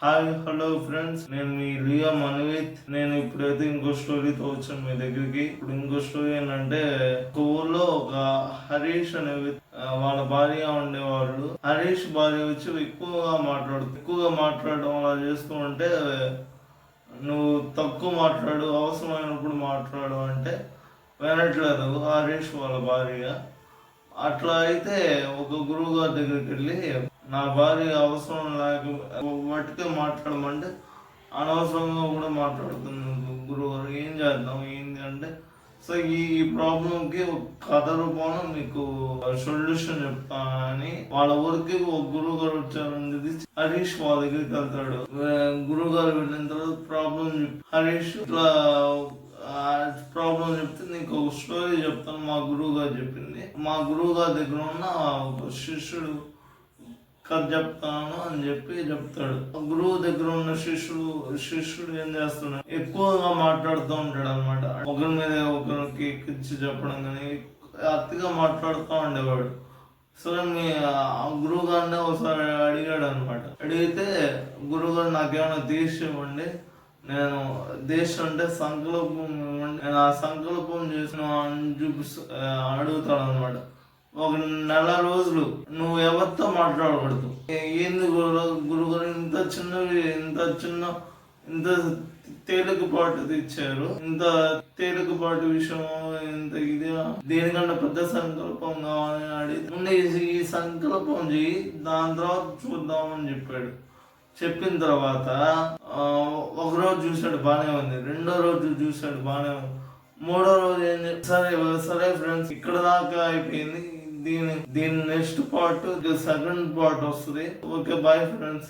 Hi hello friends, నేను మీ రియా మనవిత్. నేను ఇప్పుడైతే ఇంకో స్టోరీతో వచ్చాను మీ దగ్గరికి. ఇప్పుడు ఇంకో స్టోరీ ఏంటంటే, ఒక ఊర్లో ఒక హరీష్ అనే వాళ్ళ భార్య ఉండేవాళ్ళు. హరీష్ భార్య వచ్చి ఎక్కువగా మాట్లాడడం అలా చేస్తూ ఉంటే, నువ్వు తక్కువ మాట్లాడు, అవసరమైనప్పుడు మాట్లాడు అంటే వినట్లేదు హరీష్ వాళ్ళ భార్య. అట్లా అయితే ఒక గురువు గారి దగ్గరికి వెళ్ళి, నా భార్య అవసరం లేక వాటికే మాట్లాడమంటే అనవసరంగా కూడా మాట్లాడుతుంది గురువు గారు, ఏం చేద్దాం ఏంటి అంటే, సో ఈ ప్రాబ్లంకి ఒక కథ రూపంలో మీకు సొల్యూషన్ చెప్తా అని వాళ్ళ ఊరికి ఒక గురువు గారు వచ్చారని తెలిసి హరీష్ వాళ్ళ దగ్గరికి వెళ్తాడు. గురువు గారు వెళ్ళిన తర్వాత ప్రాబ్లం హరీష్ ఇట్లా ప్రాబ్లం చెప్తే, నీకు ఒక స్టోరీ చెప్తాను మా గురువు గారు చెప్పింది. మా గురువు గారి దగ్గర ఉన్న ఒక శిష్యుడు కథ చెప్తాను అని చెప్తాడు. గురువు దగ్గర ఉన్న శిష్యుడు ఏం చేస్తున్నాడు, ఎక్కువగా మాట్లాడుతూ ఉంటాడు అనమాట. ఒకరి మీద ఒకరికి ఎక్కించి చెప్పడం కానీ అతిగా మాట్లాడుతూ ఉండేవాడు. సరే మీ గురువు గారిని ఒకసారి అడిగాడు అనమాట. అడిగితే గురువుగారు నాకేమైనా తీసి ఇవ్వండి, నేను దేశం అంటే సంకల్పం ఇవ్వండి, నేను ఆ సంకల్పం చేసిన అని అడుగుతాడు అనమాట. ఒక నెల రోజులు నువ్వు ఎవరితో మాట్లాడకూడదు. ఏంది గురుగారు ఇంత తేలికపాటు ఇచ్చారు, ఇంత తేలికపాటు విషయం, ఇంత ఇది దేనికన్నా పెద్ద సంకల్పం కావాలని అడిగి ముందు ఈ సంకల్పం చేయి, దాని తర్వాత చూద్దామని చెప్పాడు. చెప్పిన తర్వాత ఒకరోజు చూశాడు బాగానే ఉంది, రెండో రోజు చూశాడు బాగానే ఉంది, మూడో రోజు ఏం సరే ఫ్రెండ్స్, ఇక్కడ దాకా అయిపోయింది, దీని నెక్స్ట్ పార్ట్ సెకండ్ పార్ట్ వస్తుంది. Okay, bye friends.